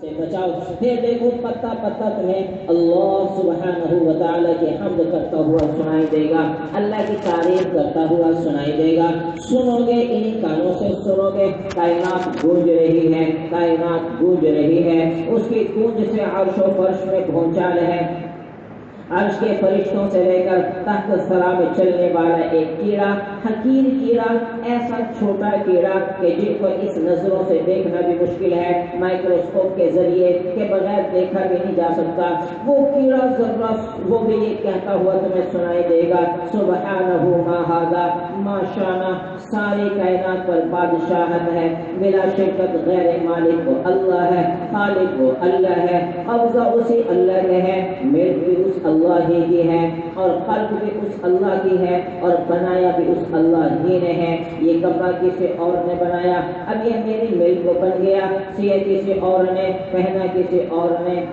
سے بچاؤ. پھر دیکھو پتا پتا تمہیں اللہ سبحانہ و تعالیٰ کی حمد کرتا ہوا سنائی دے گا, اللہ کی تعریف کرتا ہوا سنائی دے گا. سنو گے, انہیں کانوں سے سنو گے. کائنات گونج رہی ہے, کائنات گونج رہی ہے. اس کی گونج سے عرش و فرش میں پہنچا ہے. عرش کے فرشتوں سے لے کر تحت الثری میں چلنے والا ایک کیڑا, حقیر کیڑا, ایسا چھوٹا کیڑا کہ جن کو اس نظروں سے دیکھنا بھی مشکل ہے, مائکروسکوپ کے ذریعے کے بغیر دیکھا بھی نہیں جا سکتا. وہ کیڑا ذرہ وہ بھی یہ کہتا ہوا تمہیں سنائی دے گا, سبحانہ ما ھذا ما شانہ, ساری کائنات پر بادشاہت ہے, بلا شرکت غیر مالک وہ اللہ ہے, خالق وہ اللہ ہے, قبضہ اسی اللہ کے ہے, ملک بھی اس اللہ ہی کی ہے, اور خلق بھی اس اللہ کی ہے, اور بنایا بھی اس اللہ ہی نے ہے. یہ کپڑا کسی اور نے بنایا, اب یہ میری ملک بن گیا. سیے کسی اور نے, پہنا کسی اور نے,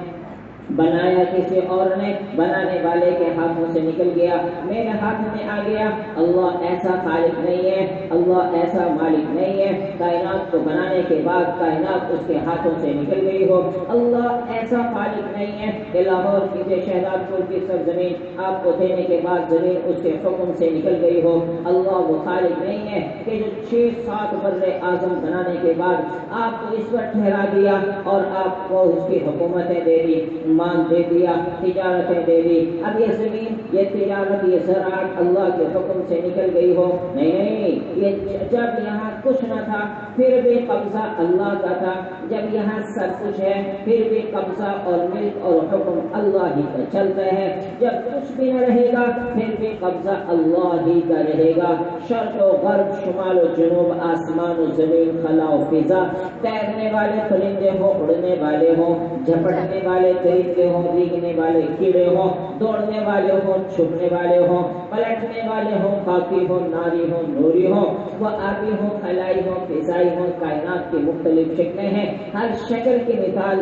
بنایا کسی اور نے, بنانے والے کے ہاتھوں سے نکل گیا, میرے ہاتھ میں آ گیا. اللہ ایسا خالق نہیں ہے, اللہ ایسا مالک نہیں ہے کائنات کو بنانے کے بعد کائنات اس کے ہاتھوں سے نکل گئی ہو. اللہ ایسا خالق نہیں ہے کہ لاہور کی شہزاد پور کی سرزمین آپ کو دینے کے بعد زمین اس کے حکم سے نکل گئی ہو. اللہ وہ خالق نہیں ہے کہ جو 6-7 بر اعظم بنانے کے بعد آپ کو اس پر ٹھہرا دیا اور آپ کو اس کی حکومتیں دے دی, مان دے دیا, تجارتیں دے دی. اب یہ زمین, یہ تجارت, یہ زراعت اللہ کے حکم سے نکل گئی ہو. نہیں, یہ جب یہاں کچھ نہ تھا پھر بھی قبضہ اللہ کا تھا, جب یہاں سب کچھ ہے پھر بھی قبضہ اور ملک اور حکم اللہ ہی کا چلتا ہے. جب کچھ بھی نہ رہے گا پھر بھی قبضہ اللہ ہی کا رہے گا. شرق و غرب, شمال و جنوب, آسمان و زمین, خلا و فضا, تیرنے والے پرندے ہوں, اڑنے والے ہوں, جھپٹنے والے درندے ہوں, بھیگنے والے کیڑے ہوں, دوڑنے والے ہوں, چھپنے والے ہوں, پلٹنے والے ہوں, خاکی ہوں, ناری ہوں, نوری ہوں, وہ آبی ہوں, خلائی ہوں, فضائی ہوں. کائنات کی مختلف شکلیں ہیں. ہر شکل کی مثال,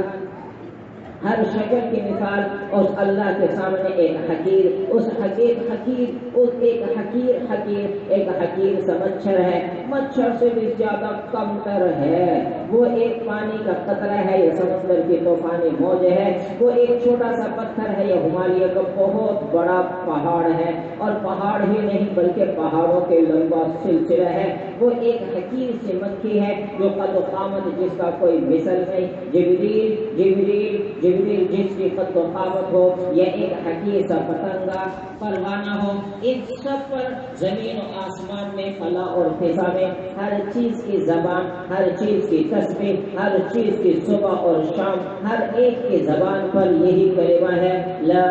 ہر شکل کی مثال اس اللہ کے سامنے ایک حقیر, اس ایک حقیر سا مچھر ہے, مچھر سے بھی زیادہ کم تر ہے. وہ ایک پانی کا قطرہ ہے, یہ سمندر کی طوفانی موج ہے. وہ ایک چھوٹا سا پتھر ہے, یہ ہمالیہ کا بہت بڑا پہاڑ ہے, اور پہاڑ ہی نہیں بلکہ پہاڑوں کے لمبا سلسلہ ہے. وہ ایک حقیر سی مکھی ہے جو قد و قامت جس کا کوئی مثل نہیں. جبریل جس کی قد و قامت ہو, یہ ایک حقیر سا پتنگا, پروانہ ہو. ان سب پر زمین و آسمان میں, فضا اور فضا میں ہر چیز کی زبان, ہر چیز کی تسبیح, ہر چیز کی صبح اور شام, ہر ایک کی زبان پر یہی کلمہ ہے, لا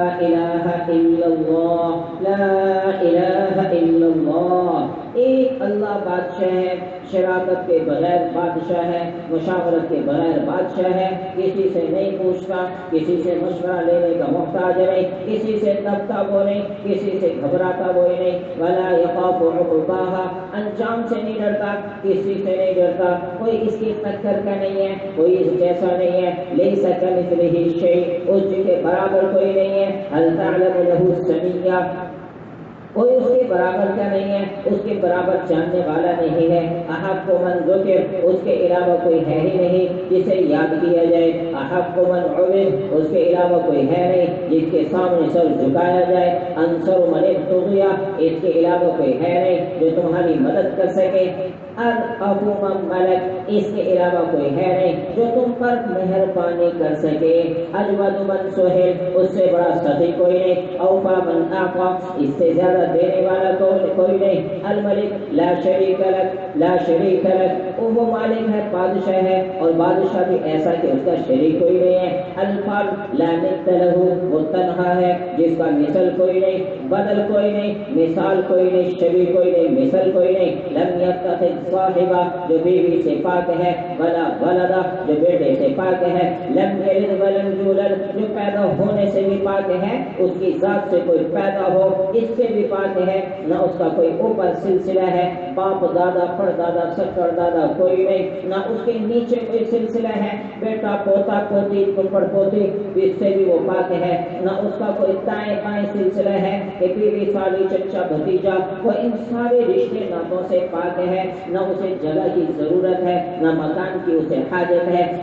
الہ الا اللہ, لا الہ الا اللہ. ایک اللہ بادشاہ ہے, شراکت کے بغیر بادشاہ ہے, مشاورت کے بغیر بادشاہ ہے. کسی سے نہیں پوچھتا, کسی سے مشورہ لینے کا محتاج نہیں, کسی سے دبتا وہ نہیں, کسی سے گھبراتا وہ نہیں. ولا یخاف عقباہا, انجام سے نہیں ڈرتا, کسی سے نہیں ڈرتا. کوئی اس کی ٹکر کا نہیں ہے, کوئی اس جیسا نہیں ہے. لیس کمثلہ شیء, اس کے برابر کوئی نہیں ہے. هل تعلم له سمیہ, کوئی اس کے برابر کا نہیں ہے, اس کے برابر جاننے والا نہیں ہے. احق من ذکر, اس کے علاوہ کوئی ہے ہی نہیں جسے یاد کیا جائے. احق من عبد, اس کے علاوہ کوئی ہے نہیں جس کے سامنے سر جھکایا جائے. انصر من ابتغی, اس کے علاوہ کوئی ہے نہیں جو تمہاری مدد کر سکے. ارأف من ملک, اس کے علاوہ کوئی ہے نہیں جو تم پر مہربانی کر سکے. اجود من سہل, اس سے بڑا سخی کوئی نہیں. اوفا من اعطا, اس سے زیادہ دینے والا کوئی نہیں. الملک لا شریک لک, لا شریک لک, وہ مالک ہے, بادشاہ ہے, اور بادشاہ بھی ایسا کہ اس کا شریک کوئی نہیں ہے. الفرد لا نت لہ, وہ تنہا ہے جس کا مثل کوئی نہیں, بدل کوئی نہیں, مثال کوئی نہیں, شبیہ کوئی نہیں, مثل کوئی نہیں. لم یتخذ صاحبہ, جو بیوی سے پاک ہے, ولا ولدا, جو بیٹے سے پاک ہے. لم یلد ولم یولد, جو پیدا ہونے سے بھی پاک ہے, اس کی ذات سے کوئی پیدا ہو اس سے بھی پاک ہے, نہ اس کا کوئی اوپر سلسلہ ہے, باپ دادا پردادا سکر دادا کوئی نہیں, نہ اس کے نیچے کوئی سلسلہ ہے, بیٹا پوتا پوتی پڑ پوتی, اس سے بھی وہ پاک ہے. نہ اس کا کوئی دائیں بائیں سلسلہ ہے کہ بیوی سالی چچا بھتیجا, وہ ان سارے رشتے ناتوں سے پاک ہے. نہ اسے جگہ کی ضرورت ہے, نہ مکان کی اسے حاجت ہے,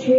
6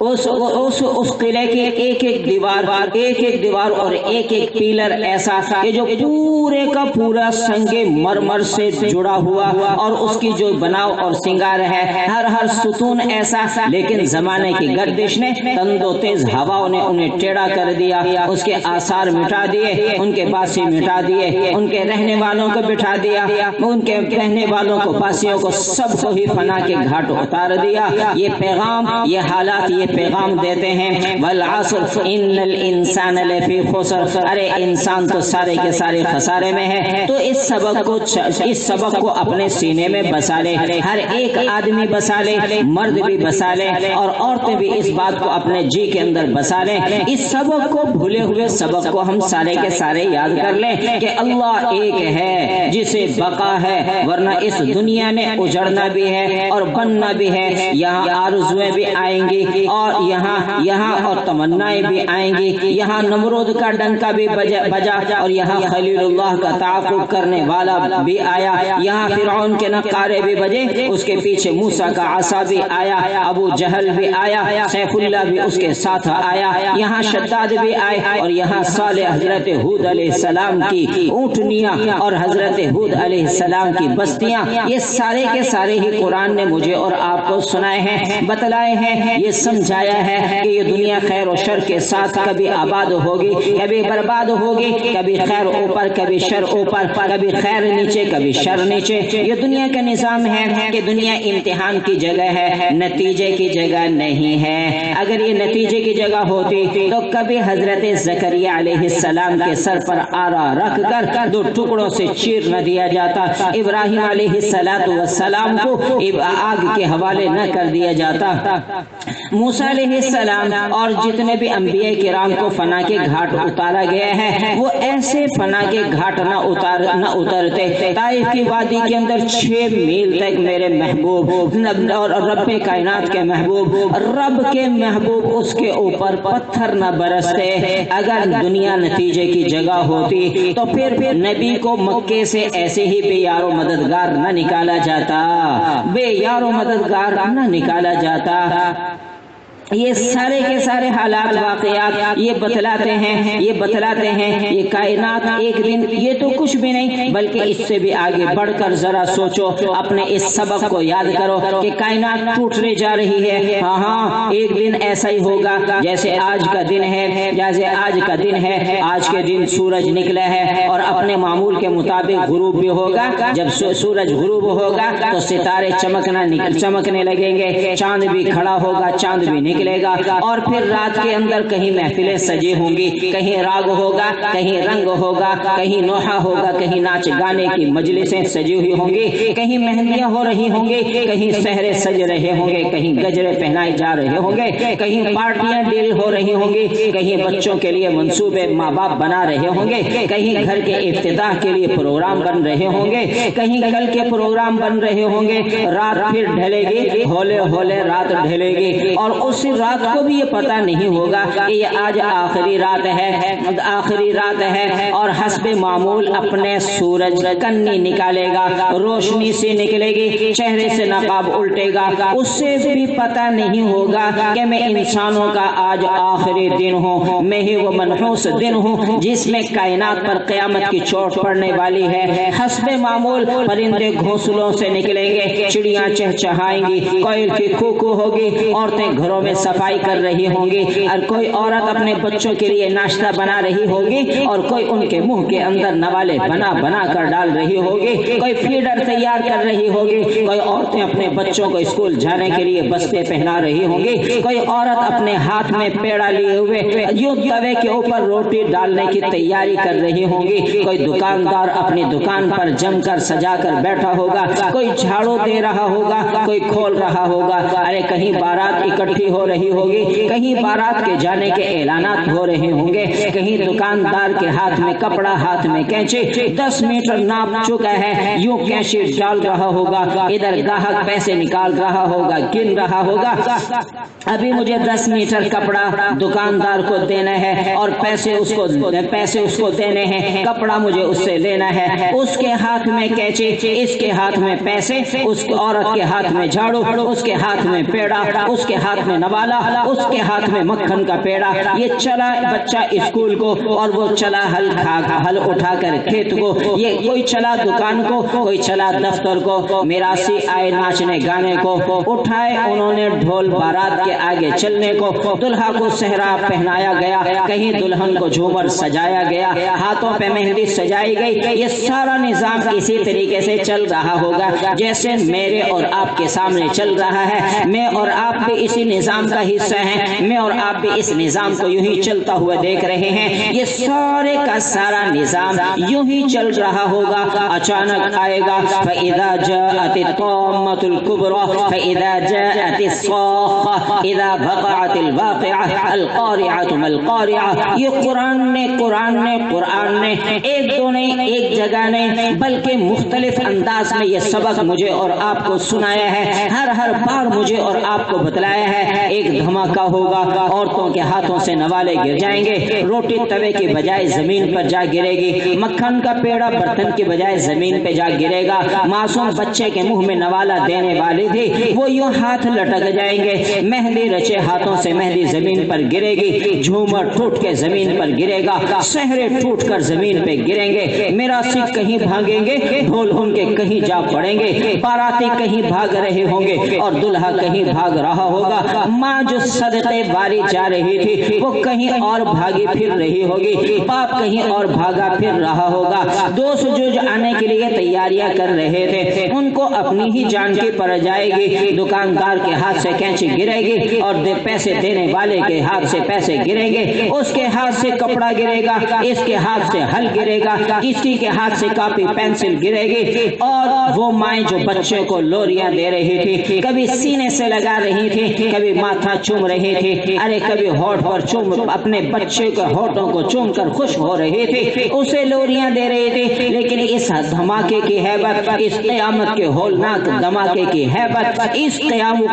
اس قلعے کی ایک ایک دیوار اور ایک ایک پیلر ایسا کہ جو پورے کا پورا سنگ مرمر سے جڑا ہوا، اور اس کی جو بناؤ اور سنگار ہے، ہر ستون ایسا، لیکن زمانے کی گردش نے، تند و تیز ہواؤں نے انہیں ٹیڑھا کر دیا، اس کے آثار مٹا دیے، ان کے باسی مٹا دیے، ان کے رہنے والوں کو بٹھا دیا، ان کے رہنے والوں کو، پاسیوں کو، سب کو ہی فنا کے گھاٹ اتار دیا۔ یہ پیغام، یہ حالات یہ پیغام دیتے ہیں، والعصر ان الانسان لفی خسر، ارے انسان تو سارے کے سارے خسارے میں ہے۔ تو اس سبق کو اپنے سینے میں بسا لے، ہر ایک آدمی بسا لے، مرد بھی بسا لے، اور عورتیں بھی اس بات کو اپنے جی کے اندر بسا لیں۔ اس سبق کو، بھولے ہوئے سبق کو ہم سارے کے سارے یاد کر لیں کہ اللہ ایک ہے جسے بقا ہے، ورنہ اس دنیا میں اجڑنا بھی ہے اور بننا بھی ہے، یہاں آرزویں بھی آئیں گی، اور یہاں اور تمنائیں بھی آئیں گی، یہاں نمرود کا ڈنکا بھی بجا، اور یہاں خلیل اللہ کا تعاقب کرنے والا بھی آیا، یہاں فرعون کے نقارے بھی بجے، اس کے پیچھے موسیٰ کا عصا بھی آیا، ابو جہل بھی آیا، سیف اللہ بھی اس کے ساتھ آیا، یہاں شداد بھی آئے، اور یہاں صالح حضرت ہود علیہ السلام کی اونٹنیاں اور حضرت ہود علیہ السلام کی بستیاں، یہ سارے کے سارے ہی قرآن نے مجھے اور آپ کو سنائے ہیں، بتلائے ہیں، یہ سمجھایا ہے کہ یہ دنیا خیر و شر کے ساتھ کبھی آباد ہوگی، کبھی برباد ہوگی، کبھی خیر اوپر، کبھی شر اوپر، کبھی خیر نیچے، کبھی شر نیچے۔ یہ دنیا کا نظام ہے کہ دنیا امتحان کی جگہ ہے، نتیجے کی جگہ نہیں ہے۔ اگر یہ نتیجے کی جگہ ہوتی تو کبھی حضرت زکریا علیہ السلام کے سر پر آرا رکھ کر دو ٹکڑوں سے چیر نہ دیا جاتا، ابراہیم علیہ السلام کو آگ کے حوالے نہ کر دیا جاتا، موسیٰ علیہ السلام اور جتنے بھی انبیاء کرام کو فنا کے گھاٹ اتارا گیا ہے، وہ ایسے فنا کے گھاٹ نہ اترتے۔ طائف کی وادی کے اندر 6 میل تک میرے محبوب اور رب کائنات کے محبوب، رب کے محبوب، اس کے اوپر پتھر نہ برستے۔ اگر دنیا نتیجے کی جگہ ہوتی تو پھر نبی کو مکے سے ایسے ہی بے یار و مددگار نہ نکالا جاتا، بے یار و مددگار نہ نکالا جاتا۔ یہ سارے کے سارے حالات، واقعات یہ بتلاتے ہیں یہ کائنات ایک دن، یہ تو کچھ بھی نہیں بلکہ اس سے بھی آگے بڑھ کر ذرا سوچو، اپنے اس سبق کو یاد کرو کہ کائنات ٹوٹنے جا رہی ہے۔ ہاں ایک دن ایسا ہی ہوگا جیسے آج کا دن ہے، آج کے دن سورج نکلا ہے اور اپنے معمول کے مطابق غروب بھی ہوگا۔ جب سورج غروب ہوگا تو ستارے چمکنے لگیں گے، چاند بھی کھڑا ہوگا، چاند بھی نکلے گا، اور پھر رات کے اندر کہیں محفلیں سجی ہوں گی، کہیں راگ ہوگا، کہیں رنگ ہوگا، کہیں نوحہ ہوگا، کہیں ناچ گانے کی مجلسیں سجی ہوئی ہوں گی، کہیں مہندیاں ہو رہی ہوں گی، کہیں سہرے سج رہے ہوں گے، کہیں گجرے پہنائے جا رہے ہوں گے، کہیں پارٹیاں ڈیل ہو رہی ہوں گی، کہیں بچوں کے لیے منصوبے ماں باپ بنا رہے ہوں گے، کہیں گھر کے افتتاح کے لیے پروگرام بن رہے ہوں گے، کہیں کل کے پروگرام بن رہے ہوں گے۔ رات پھر ڈھلے گی، ہولے ہولے رات ڈھلے گی، اور اس رات کو بھی یہ پتہ نہیں ہوگا کہ یہ آج آخری رات ہے، اور حسب معمول اپنے سورج کنی نکالے گا، روشنی سے نکلے گی، چہرے سے نقاب الٹے گا، اس سے بھی پتہ نہیں ہوگا کہ میں انسانوں کا آج آخری دن ہوں، میں ہی وہ منحوس دن ہوں جس میں کائنات پر قیامت کی چوٹ پڑنے والی ہے۔ حسب معمول پرندے گھونسلوں سے نکلیں گے، چڑیاں چہچہائیں گی، کوئل کی کوکو ہوگی، عورتیں گھروں میں صفائی کر رہی ہوں گی، اور کوئی عورت اپنے بچوں کے لیے ناشتہ بنا رہی ہوگی، اور کوئی ان کے منہ کے اندر نوالے بنا کر ڈال رہی ہوگی، کوئی فیڈر تیار کر رہی ہوگی، کوئی عورتیں اپنے بچوں کو اسکول جانے کے لیے بستے پہنا رہی ہوں گی، کوئی عورت اپنے ہاتھ میں پیڑا لیے ہوئے یوں توے کے اوپر روٹی ڈالنے کی تیاری کر رہی ہوں گی، کوئی دکاندار اپنی دکان پر جم کر سجا کر بیٹھا ہوگا، کوئی جھاڑو دے رہا ہوگا، کوئی کھول رہا ہوگا، ارے کہیں بارات اکٹھی ہو رہی ہوگی، کہیں بارات کے جانے کے اعلانات ہو رہے ہوں گے، کہیں دکاندار کے ہاتھ میں کپڑا، ہاتھ میں کینچی، 10 میٹر ناپ چکا ہے، یوں کینچی ڈال رہا ہوگا، ادھر گاہک پیسے نکال رہا ہوگا، گن رہا ہوگا، ابھی مجھے 10 میٹر کپڑا دکاندار کو دینا ہے اور پیسے اس کو دینے ہیں، کپڑا مجھے اس سے لینا ہے، اس کے ہاتھ میں کینچی، اس کے ہاتھ میں پیسے، اس عورت کے ہاتھ میں جھاڑو، اس کے ہاتھ میں پیڑا، اس کے ہاتھ میں نوال والا، اس کے ہاتھ میں مکھن کا پیڑا، یہ چلا بچہ اسکول کو، اور وہ چلا ہل اٹھا کر کھیت کو، یہ کوئی چلا دکان کو، کوئی چلا دفتر کو، میراثی آئے ناچنے گانے کو، اٹھائے انہوں نے ڈھول بارات کے آگے چلنے کو، دلہا کو صحرا پہنایا گیا، کہیں دلہن کو جھومر سجایا گیا، ہاتھوں پہ مہندی سجائی گئی۔ یہ سارا نظام اسی طریقے سے چل رہا ہوگا جیسے میرے اور آپ کے سامنے چل رہا ہے۔ میں اور آپ بھی اسی نظام کا حصہ ہیں، میں اور آپ بھی اس نظام کو یوں ہی چلتا ہوا دیکھ رہے ہیں۔ یہ سارے کا سارا نظام یوں ہی چل رہا ہوگا، اچانک آئے گا فَإِذَا جَاءَتِ الطَّامَّةُ الْكُبْرَى فَإِذَا جَاءَتِ الصَّاخَّةُ إِذَا وَقَعَتِ الْوَاقِعَةُ الْقَارِعَةُ مَا الْقَارِعَةُ۔ یہ قرآن نے ایک دو نہیں، ایک جگہ نہیں، بلکہ مختلف انداز میں یہ سبق مجھے اور آپ کو سنایا ہے، ہر بار مجھے اور آپ کو بتلایا ہے۔ ایک دھماکہ ہوگا، عورتوں کے ہاتھوں سے نوالے گر جائیں گے، روٹی توے کی بجائے زمین پر جا گرے گی، مکھن کا پیڑا برتن کی بجائے زمین پہ جا گرے گا، معصوم بچے کے منہ میں نوالا دینے والی تھی وہ یوں ہاتھ لٹک جائیں گے، مہندی رچے ہاتھوں سے مہندی زمین پر گرے گی، جھومر ٹوٹ کے زمین پر گرے گا، سہرے ٹوٹ کر زمین پہ گریں گے، میراثی کہیں بھاگیں گے، ڈھول ان کے کہیں جا پڑیں گے، باراتی کہیں بھاگ رہے ہوں گے اور دلہا کہیں بھاگ رہا ہوگا، ماں جو صدقے باری جا رہی تھی وہ کہیں اور بھاگی پھر رہی ہوگی، باپ کہیں اور بھاگا پھر رہا ہوگا، دوست جو آنے کے لیے تیاریاں کر رہے تھے ان کو اپنی ہی جان کی پڑ جائے گی، دکاندار کے ہاتھ سے کینچی گرے گی اور پیسے دینے والے کے ہاتھ سے پیسے گریں گے، اس کے ہاتھ سے کپڑا گرے گا، اس کے ہاتھ سے ہل گرے گا، کسی کے ہاتھ سے کاپی پینسل گرے گی، اور وہ مائیں جو بچے کو لوریاں دے رہی تھی، کبھی سینے سے لگا رہی تھی، کبھی ماتھا چوم رہی تھی، ارے کبھی ہونٹ پر چوم اپنے بچے کے ہونٹوں کو چوم کر خوش ہو رہی تھی، اسے لوریاں دے رہی تھی، لیکن اس دھماکے کی ہیبت، اس قیامت کے ہولناک دھماکے کی ہیبت، اس قیامت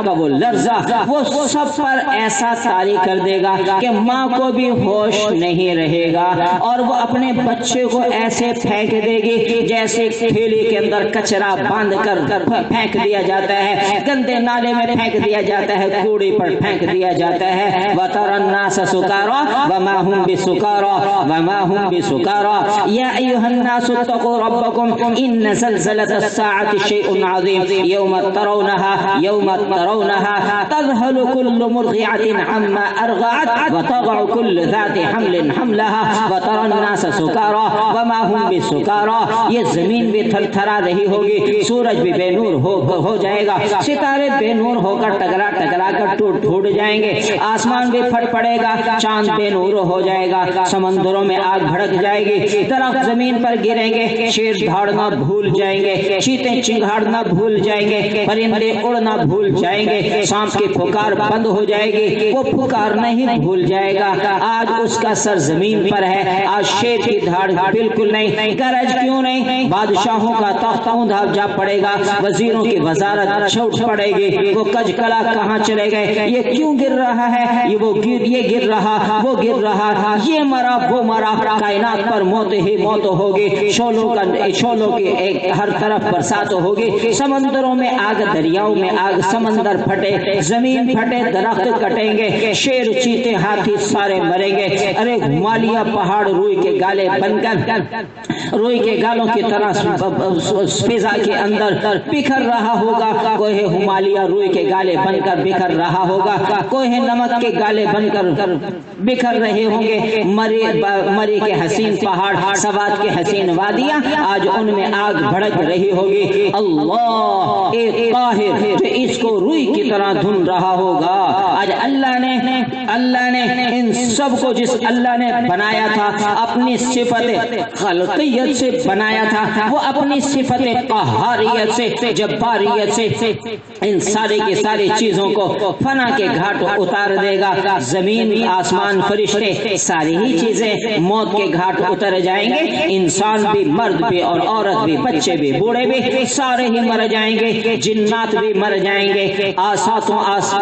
کا وہ لرزہ وہ سب پر ایسا طاری کر دے گا کہ ماں کو بھی ہوش نہیں رہے گا، اور وہ اپنے بچے کو ایسے پھینک دے گی جیسے تھیلی کے اندر کچرا باندھ کر پھینک دیا جاتا ہے، گندے نالے میں پھینک دیا جاتا ہے، کوڑی پر پھینک دیا جاتا ہے۔ وَتَرَى النَّاسَ سُكَارَىٰ وَمَا هُمْ بِسُكَارَىٰ وَمَا هُمْ بِسُكَارَىٰ يَا أَيُّهَا النَّاسُ اتَّقُوا رَبَّكُمْ إِنَّ زَلْزَلَةَ السَّاعَةِ شَيْءٌ عَظِيمٌ يَوْمَ تَرَوْنَهَا تَذْهَلُ كُلُّ مُرْضِعَةٍ عَمَّا أَرْضَعَتْ وَتَضَعُ كُلُّ ذَاتِ حَمْلٍ حَمْلَهَا وَتَرَى النَّاسَ سُكَارَىٰ وَمَا هُمْ بِسُكَارَىٰ۔ یہ زمین بھی تھر تھرا رہی ہوگی، سورج بھی بے نور ہو جائے گا، ستارے بے نور ہو کر ٹکرا کر ٹوٹ جائیں گے، آسمان بھی پھٹ پڑے گا، چاند بے نور ہو جائے گا، سمندروں میں آگ بھڑک جائے گی، درخت زمین پر گریں گے، شیر دھاڑنا بھول جائیں گے، چیتے چنگھاڑنا بھول جائیں گے، پرندے اڑنا بھول جائیں گے، سانپ کی پھکار بند ہو جائے گی، وہ پھکار نہیں بھول جائے گا، آج اس کا سر زمین پر ہے، آج شیر کی دھاڑ بالکل نہیں، گرج کیوں نہیں، بادشاہوں کا تخت اوندھا جا پڑے گا، وزیروں کی وزارت چھوٹ پڑے گی، وہ کج کلا کہاں چلے گئے، یہ کیوں گر رہا ہے، یہ گر رہا، وہ گر رہا، یہ مرا وہ مرا، کائنات پر موت ہی موت ہوگی، شولوں کی ایک ہر طرف برسات ہوگی، سمندروں میں آگ، دریاؤں میں آگ، سمندر پھٹے، زمین پھٹے، درخت کٹیں گے، شیر چیتے ہاتھی سارے مریں گے، ارے ہمالیہ پہاڑ روئی کے گالے بن کر روئی کے گالوں کی طرح فضا کے اندر بکھر رہا ہوگا، کوہ ہمالیہ روئی کے گالے بن کر بکھر رہا ہوگا، کوہ نمک کے گالے بن کر بکھر رہے ہوں گے، مری کے حسین پہاڑ، سوات کے حسین وادیاں، آج ان میں آگ بھڑک رہی ہوگی، اللہ ایک قاہر جو اس کو روئی کی طرح دھن رہا ہوگا۔ آج اللہ نے ان سب کو جس اللہ نے بنایا تھا اپنی صفت خلقیت سے بنایا تھا، وہ اپنی صفت قہاریت سے، جباریت سے ان ساری کی ساری چیزوں کو فنا کے گھاٹ اتار دے گا، زمین آسمان فرشتے ساری ہی چیزیں موت کے گھاٹ اتر جائیں گے، انسان بھی، مرد بھی اور عورت بھی، بچے بھی بوڑھے بھی سارے ہی مر جائیں گے، جنات بھی مر جائیں گے،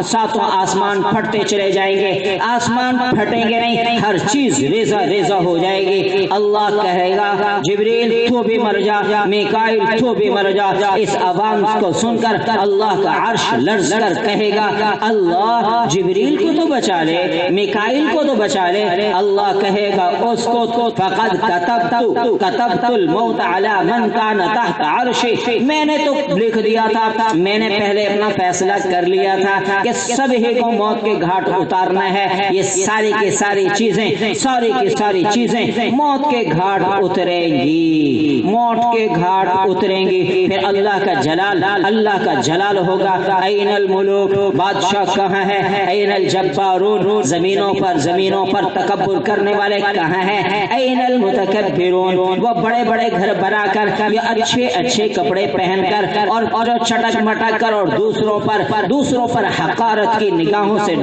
ساتوں آسمان پھٹتے چلے جائیں گے، آسمان پھٹیں گے نہیں، ہر چیز ریزہ ہو جائے گی، اللہ کہے گا جبریل تو بھی مر جا، میکائیل تو بھی مر جا، اس آواز کو سن کر اللہ کا عرش لرز کر کہے کہے گا اللہ جبریل کو تو بچا لے، میکائیل کو تو بچا لے، اللہ کہے گا اس کو تو فقد کتبت الموت علی من کان تحت عرشی، میں نے تو لکھ دیا تھا، میں نے پہلے اپنا فیصلہ کر لیا تھا کہ سب ہی کو موت کے گھاٹ اتارنا ہے، یہ ساری کی ساری چیزیں موت کے گھاٹ اتریں گی، موت کے گھاٹ اتریں گی۔ پھر اللہ کا جلال ہوگا، این الملوک، بادشاہ کہاں ہے، این الجبارون، زمینوں پر تکبر کرنے والے کہاں ہیں، این المتکبرون، وہ بڑے بڑے گھر بنا کر یا اچھے کپڑے پہن کر اور چٹک مٹک کر اور دوسروں پر حقارت کی نگاہوں سے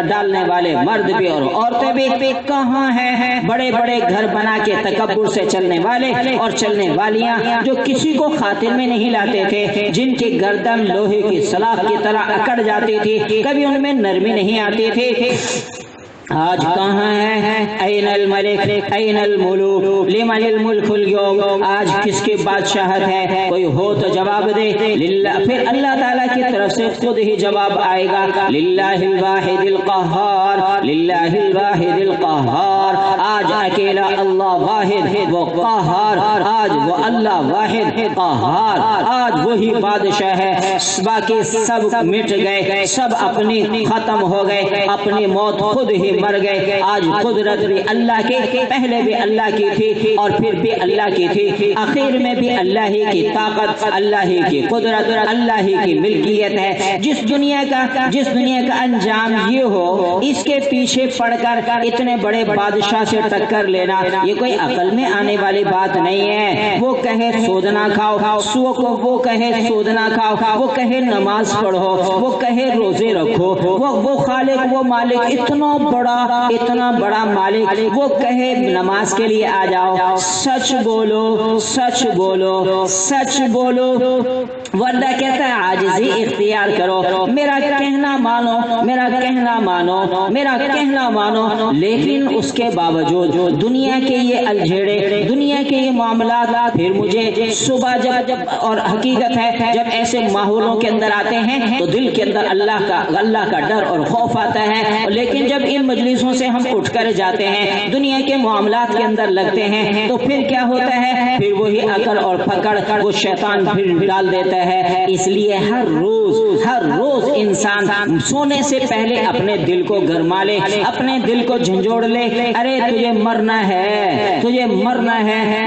ڈالنے والے مرد بھی اور عورتیں بھی کہاں ہیں، بڑے بڑے گھر بنا کے تکبر سے چلنے والے اور چلنے والیاں جو کسی کو خاطر میں نہیں لاتے تھے، جن کی گردن لوہے کی سلاخ کی طرح اکڑ جاتی تھی، کبھی ان میں نرمی نہیں آتی تھی، آج کہاں ہے، این الملک این الملوک لمن الملک اليوم، آج کس کی بادشاہت ہے، کوئی ہو تو جواب دے، للہ، پھر اللہ تعالیٰ کی طرف سے خود ہی جواب آئے گا، للہ الواحد القہار، للہ الواحد القہار، آج اکیلا اللہ واحد وہ قہار، آج وہ اللہ واحد قہار، آج وہی بادشاہ ہے، باقی سب مٹ گئے، سب اپنی ختم ہو گئے، اپنی موت خود ہی مر گئے، آج قدرت بھی اللہ کی، پہلے بھی اللہ کی تھی اور پھر بھی اللہ کی تھی، آخر میں بھی اللہ ہی کی طاقت، اللہ ہی کی قدرت، اللہ ہی کی ملکیت ہے۔ جس دنیا کا انجام یہ ہو، اس کے پیچھے پڑ کر اتنے بڑے بادشاہ سے ٹکر لینا، یہ کوئی عقل میں آنے والی بات نہیں ہے۔ وہ کہے سود نہ کھاؤ، وہ کہے سود نہ کھاؤ، وہ کہے نماز پڑھو، وہ کہے روزے رکھو، وہ خالق، وہ مالک، اتنا بڑا مالک، وہ کہے نماز کے لیے آ جاؤ، سچ بولو، ورنہ کہتا ہے عاجزی اختیار کرو، میرا کہنا مانو، لیکن اس کے باوجود دنیا کے یہ الجھیڑے، دنیا کے یہ معاملات، پھر مجھے صبح جب اور حقیقت ہے جب ایسے ماحولوں کے اندر آتے ہیں تو دل کے اندر اللہ کا ڈر اور خوف آتا ہے، لیکن جب ان مجلسوں سے ہم اٹھ کر جاتے ہیں، دنیا کے معاملات کے اندر لگتے ہیں، تو پھر کیا ہوتا ہے، پھر وہی عقل اور پکڑ وہ شیطان پھر ڈال دیتا ہے۔ اس لیے ہر روز انسان سونے سے پہلے اپنے دل کو گرما لے، اپنے دل کو جھنجھوڑ لے، ارے تجھے مرنا ہے،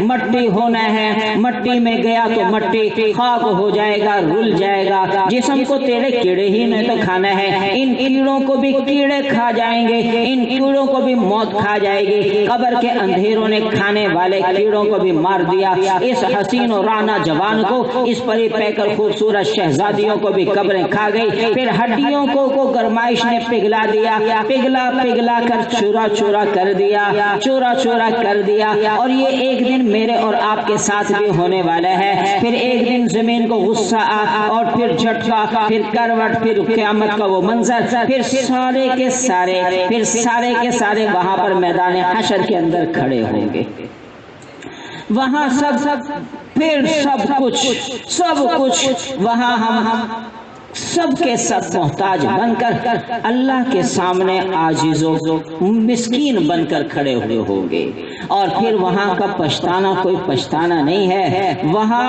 مٹی ہونا ہے، مٹی میں گیا تو مٹی خاک ہو جائے گا، رل جائے گا، جسم کو تیرے کیڑے ہی نہیں تو کھانا ہے، ان کیڑوں کو بھی کیڑے کھا جائیں گے، ان کیڑوں کو بھی موت کھا جائے گی، قبر کے اندھیروں نے کھانے والے کیڑوں کو بھی مار دیا، اس حسین و رانا جوان کو، اس پری پیکر خوبصورت شہزادیوں کو بھی قبریں کھا گئی، پھر ہڈیوں کو گرمائش نے پگھلا دیا، پگھلا کر چورا کر دیا، اور یہ ایک دن میرے اور آپ کے ساتھ بھی ہونے والا ہے۔ پھر ایک دن زمین کو غصہ اور پھر جھٹکا، پھر کروٹ، پھر قیامت کا وہ منظر، پھر سارے کے سارے وہاں پر میدان حشر کے اندر کھڑے ہوں گے، وہاں پھر سب کچھ وہاں ہم سب کے سب محتاج بن کر اللہ کے سامنے عاجز و مسکین بن کر کھڑے ہوئے ہوں گے، اور پھر وہاں کا پچھتانا کوئی پچھتانا نہیں ہے، وہاں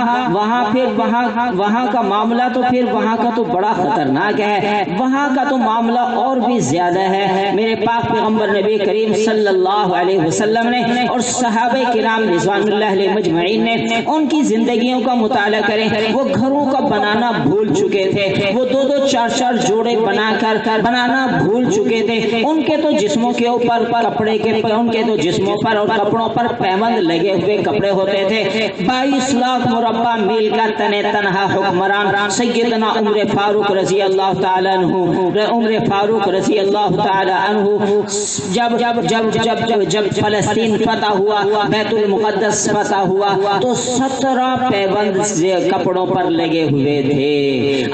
کا معاملہ تو پھر وہاں کا تو بڑا خطرناک ہے، وہاں کا تو معاملہ اور بھی زیادہ ہے۔ میرے پاک پیغمبر نبی کریم صلی اللہ علیہ وسلم نے اور صحابہ کرام رضوان اللہ علیہ مجمعین نے ان کی زندگیوں کا مطالعہ کریں، وہ گھروں کا بنانا بھول چکے تھے، وہ دو چار جوڑے بنانا بھول چکے تھے، ان کے تو جسموں کے اوپر کپڑے کے، ان کے تو جسموں پر اور کپڑوں پر پیوند لگے ہوئے کپڑے ہوتے تھے۔ 22 لاکھ مربع میل کا تنہا حکمران سیدنا عمر فاروق رضی اللہ تعالیٰ عنہ جب فلسطین فتح ہوا، بیت المقدس فتح ہوا، تو 17 پیوند کپڑوں پر لگے ہوئے تھے۔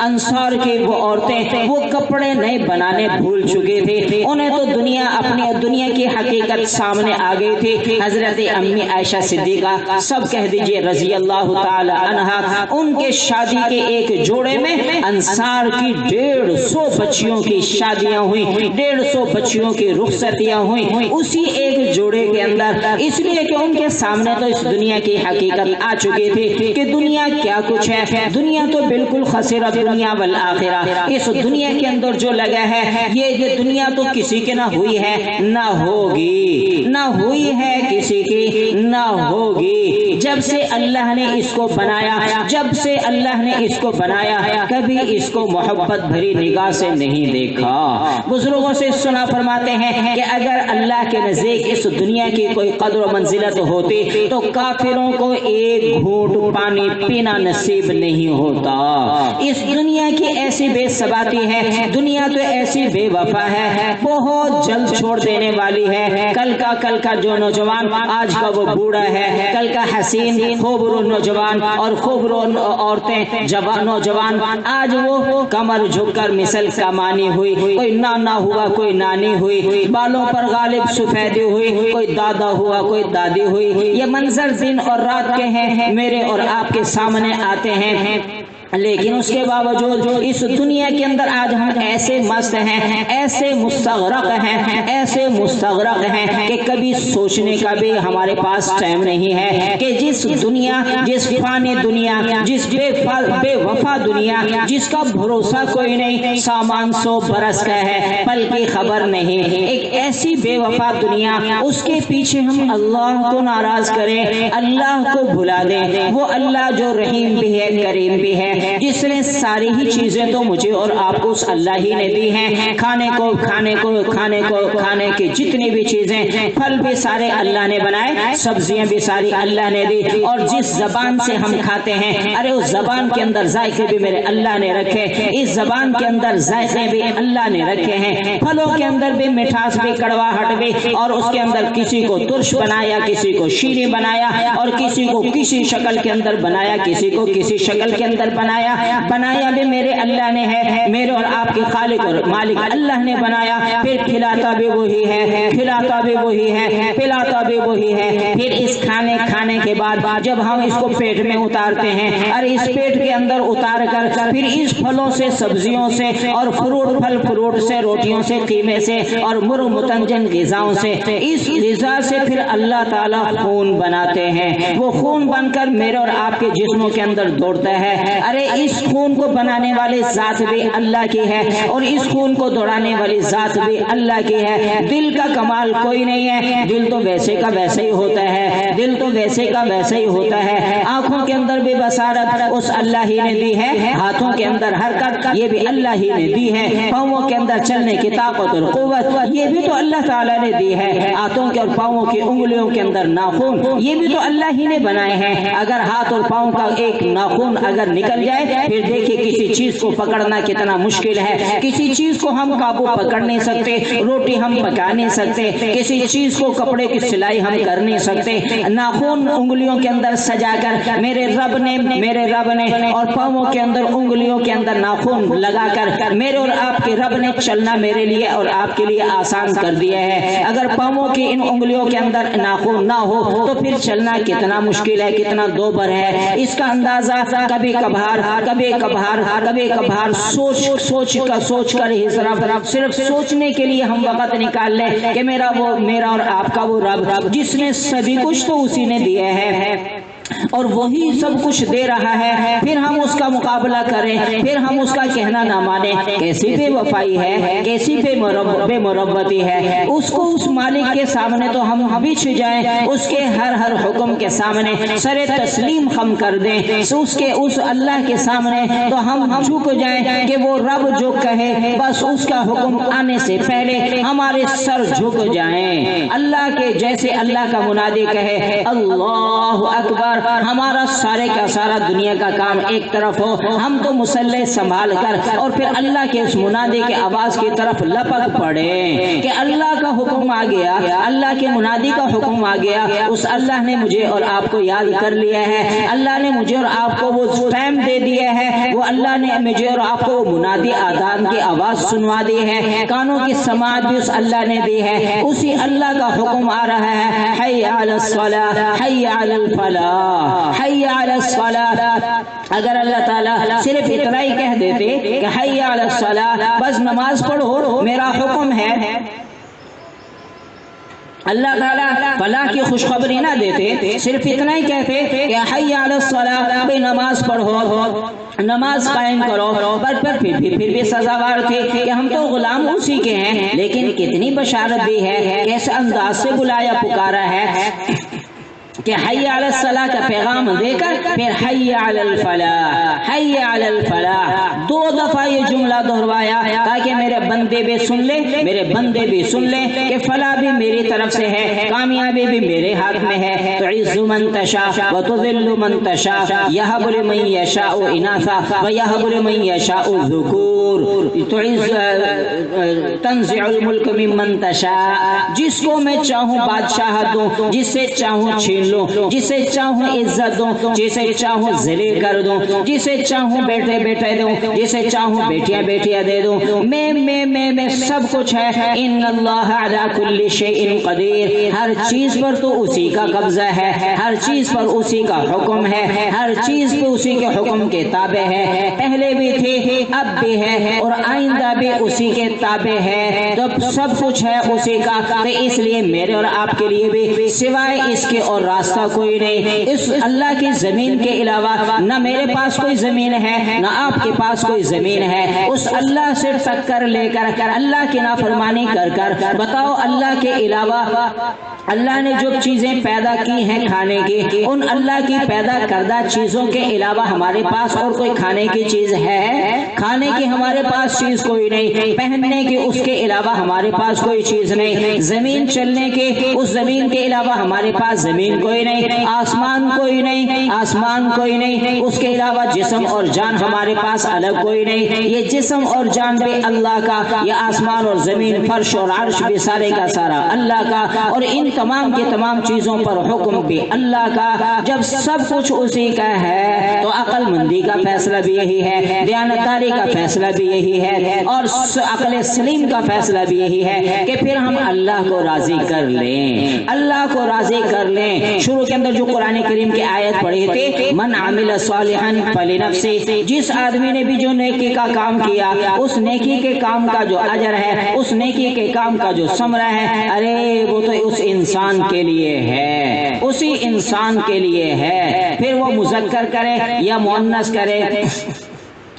انصار انصار کی وہ عورتیں وہ کپڑے نئے بنانے بھول چکے تھے، انہیں تو دنیا اپنی دنیا کی حقیقت سامنے آ گئی تھی۔ حضرت امی عائشہ صدیقہ سب کہہ دیجئے رضی اللہ تعالی عنہا، ان کے شادی کے ایک جوڑے میں انصار کی 150 بچیوں کی شادیاں ہوئی، 150 بچیوں کی رخصتیاں ہوئی اسی ایک جوڑے کے اندر، اس لیے کہ ان کے سامنے تو اس دنیا کی حقیقت آ چکی تھی کہ دنیا کیا کچھ ہے، دنیا تو بالکل خسرہ دنیا والآخرہ، اس دنیا کے اندر جو لگا ہے یہ دنیا تو کسی کے نہ ہوئی ہے نہ ہوگی، نہ ہوئی ہے کسی کی نہ ہوگی۔ جب سے اللہ نے اس کو بنایا، جب سے اللہ نے اس کو بنایا، کبھی اس کو محبت بھری نگاہ سے نہیں دیکھا۔ بزرگوں سے سنا فرماتے ہیں کہ اگر اللہ کے نزدیک اس دنیا کی کوئی قدر و منزلت ہوتی تو کافروں کو ایک گھونٹ پانی پینا نصیب نہیں ہوتا۔ اس دنیا کی ایسی بے ثباتی ہے، دنیا تو ایسی بے وفا ہے، بہت جلد چھوڑ دینے والی ہے۔ کل کا جو نوجوان آج کا وہ بوڑھا ہے، کل کا حسین خوبرو نوجوان اور خوبرو عورتیں نوجوان آج وہ کمر جھک کر مثل کمانی ہوئی، کوئی نانا ہوا کوئی نانی ہوئی، بالوں پر غالب سفیدی ہوئی، کوئی دادا ہوا کوئی دادی ہوئی۔ یہ منظر دن اور رات کے ہیں، میرے اور آپ کے سامنے آتے ہیں، لیکن اس کے باوجود اس دنیا کے اندر آج ہم ایسے مست ہیں، ایسے مستغرق ہیں، ایسے مستغرق ہیں کہ کبھی سوچنے کا بھی ہمارے پاس ٹائم نہیں ہے کہ جس دنیا، جس فانی دنیا، جس بے وفا دنیا، جس کا بھروسہ کوئی نہیں، سامان 100 برس کا ہے، پل کی خبر نہیں، ایک ایسی بے وفا دنیا، اس کے پیچھے ہم اللہ کو ناراض کریں، اللہ کو بھلا دیں۔ وہ اللہ جو رحیم بھی ہے، کریم بھی ہے، جس نے ساری ہی چیزیں تو مجھے اور آپ کو اس اللہ ہی نے دی ہیں، کھانے کی جتنی بھی چیزیں، پھل بھی سارے اللہ نے بنائے، سبزیاں بھی ساری اللہ نے دی، اور جس زبان سے ہم کھاتے ہیں، ارے اس زبان کے اندر ذائقے بھی میرے اللہ نے رکھے، اس زبان کے اندر ذائقے بھی اللہ نے رکھے ہیں، پھلوں کے اندر بھی مٹھاس بھی کڑواہٹ بھی، اور اس کے اندر کسی کو ترش بنایا، کسی کو شیریں بنایا، اور کسی کو کسی شکل کے اندر بنایا، کسی کو کسی شکل کے اندر بنایا بھی میرے اللہ نے ہے، میرے اور آپ کے خالق اور مالک اللہ نے بنایا، پھر کھلاتا بھی وہی ہے، کھلاتا بھی وہی ہے، پلاتا بھی وہی ہے۔ پھر اس کھانے کے بعد جب ہم اس کو پیٹ میں اتارتے ہیں، اور اس پیٹ کے اندر اتار کر پھر اس پھلوں سے، سبزیوں سے، اور فروٹ سے، روٹیوں سے، قیمے سے، اور متنجن غذاؤں سے، اس غذا سے پھر اللہ تعالیٰ خون بناتے ہیں، وہ خون بن کر میرے اور آپ کے جسموں کے اندر دوڑتا ہے۔ ارے اس خون کو بنانے والی ذات بھی اللہ کی ہے، اور اس خون کو دوڑانے والی ذات بھی اللہ کی ہے۔ دل کا کمال کوئی نہیں ہے، دل تو ویسے کا ویسے ہی ہوتا ہے، دل تو ویسے کا ویسے ہی ہوتا ہے۔ آنکھوں کے اندر بھی بصارت اس اللہ ہی نے دی ہے، ہاتھوں کے اندر حرکت یہ بھی اللہ ہی نے دی ہے، پاؤں کے اندر چلنے کی طاقت اور قوت یہ بھی تو اللہ تعالیٰ نے دی ہے، ہاتھوں کے اور پاؤں کی انگلیوں کے اندر ناخن یہ بھی تو اللہ ہی نے بنائے ہیں۔ اگر ہاتھ اور پاؤں کا ایک ناخن اگر نکل جائے پھر دیکھیں کسی چیز کو پکڑنا کتنا مشکل ہے، کسی چیز کو ہم قابو پکڑ نہیں سکتے، روٹی ہم پکا نہیں سکتے، کسی چیز کو کپڑے کی سلائی ہم کر نہیں سکتے۔ ناخن انگلیوں کے اندر سجا کر میرے رب نے اور پاؤں کے اندر انگلیوں کے اندر ناخن لگا کر میرے اور آپ کے رب نے چلنا میرے لیے اور آپ کے لیے آسان کر دیا ہے۔ اگر پاؤں کی ان انگلیوں کے اندر ناخن نہ ہو تو پھر چلنا کتنا مشکل ہے، کتنا دوبر ہے۔ اس کا اندازہ کبھی کبھار سوچ کر ہی صرف سوچنے کے لیے ہم وقت نکال لیں کہ میرا اور آپ کا وہ رب جس نے سبھی کچھ تو اسی نے دیا ہے اور وہی سب کچھ دے رہا ہے، پھر ہم اس کا مقابلہ کریں، پھر ہم اس کا کہنا نہ مانیں، کیسی بے وفائی ہے، کیسی بے مربتی ہے۔ اس کو اس مالک کے سامنے تو ہم بچھ جائیں، اس کے ہر حکم کے سامنے سر تسلیم خم کر دیں، اس اللہ کے سامنے تو ہم جھک جائیں کہ وہ رب جو کہے بس اس کا حکم آنے سے پہلے ہمارے سر جھک جائیں۔ اللہ کے جیسے اللہ کا منادی کہے اللہ اکبر پر ہمارا سارے کا سارا دنیا کا کام ایک طرف ہو، ہم تو مسلح سنبھال کر اور پھر اللہ کے اس منادی کے آواز کی طرف لپک پڑے کہ اللہ کا حکم آ گیا، اللہ کے منادی کا حکم آ گیا، اس اللہ نے مجھے اور آپ کو یاد کر لیا ہے، اللہ نے مجھے اور آپ کو وہ ٹائم دے دیا ہے، وہ اللہ نے مجھے اور آپ کو وہ منادی آدان کی آواز سنوا دی ہے، کانوں کی سماعت بھی اس اللہ نے دی ہے، اسی اللہ کا حکم آ رہا ہے، حی علی الصلاۃ، حی علی الفلاح، حی علی الصلاۃ۔ اگر اللہ تعالیٰ صرف اتنا ہی کہہ دیتے کہ حی علی الصلاۃ، بس نماز پڑھو میرا حکم ہے، اللہ تعالیٰ فلاح کی خوشخبری نہ دیتے، صرف اتنا ہی کہتے کہ حی علی الصلاۃ، بھئی نماز پڑھو، نماز قائم کرو، پر پھر بھی سزاوار تھے کہ ہم تو غلام اسی کے ہیں، لیکن کتنی بشارت دی ہے، کیسے انداز سے بلایا پکارا ہے کہ حی علی الصلاۃ کا پیغام دے کر پھر حی علی الفلاح، حی علی الفلاح، دو دفعہ یہ جملہ دہروایا تاکہ میرے بندے بھی سن لیں، میرے بندے بھی سن لیں کہ فلاح بھی میری طرف سے ہے، کامیابی بھی میرے ہاتھ میں ہے، تعز من تشاء وتذل من تشاء، یہب لمن یشاء اناثا ویہب لمن یشاء الذکور، تنزع الملک ممن تشاء، جس کو میں چاہوں بادشاہت دوں، جس سے چاہوں چھین لوں، جسے چاہوں عزت دوں، جسے چاہوں ذلیل کر دوں، جسے چاہوں بیٹے بیٹے دوں، جسے چاہوں بیٹیاں بیٹیاں دے دوں، میں سب کچھ ہے، ان اللہ علی کل شیء قدیر، ہر چیز پر تو اسی کا قبضہ ہے، ہر چیز پر اسی کا حکم ہے، ہر چیز پہ اسی کے حکم کے تابع ہے، پہلے بھی تھے اب بھی ہے اور آئندہ بھی اسی کے تابع ہے، جب سب کچھ ہے اسی کا، تو اس لیے میرے اور آپ کے لیے بھی سوائے اس کے اور راستہ کوئی نہیں، اس اللہ کی زمین کے علاوہ نہ میرے پاس کوئی زمین ہے نہ آپ کے پاس کوئی زمین ہے، اس اللہ سے ٹکر لے کر اللہ کی نافرمانی کر بتاؤ اللہ کے علاوہ اللہ نے جو چیزیں پیدا کی ہیں کھانے کی، ان اللہ کی پیدا کردہ چیزوں کے علاوہ ہمارے پاس اور کوئی کھانے کی چیز ہے؟ کھانے کی ہمارے پاس چیز کوئی نہیں، پہننے کی اس کے علاوہ ہمارے پاس کوئی چیز نہیں، زمین چلنے کے اس زمین کے علاوہ ہمارے پاس زمین کوئی نہیں، آسمان کوئی نہیں، آسمان کوئی نہیں، اس کے علاوہ جسم اور جان ہمارے پاس الگ کوئی نہیں، یہ جسم اور جان بھی اللہ کا، یہ آسمان اور زمین فرش اور عرش بھی سارے کا سارا اللہ کا، اور ان تمام کی تمام چیزوں پر حکم بھی اللہ کا، جب سب کچھ اسی کا ہے تو عقل مندی کا فیصلہ بھی یہی ہے، دیانتداری کا فیصلہ بھی یہی ہے، اور عقل سلیم کا فیصلہ بھی یہی ہے کہ پھر ہم اللہ کو راضی کر لیں، اللہ کو راضی کر لیں۔ شروع کے اندر جو قرآن کریم کی آیت پڑھی تھی، من عمل صالحا فلنفسہ، جس آدمی نے بھی جو نیکی کا کام کیا، اس نیکی کے کام کا جو اجر ہے، اس نیکی کے کام کا جو ثمرہ ہے، ارے وہ تو اس انسان کے لیے ہے، اسی انسان کے لیے ہے، پھر وہ مذکر کرے یا مؤنث کرے،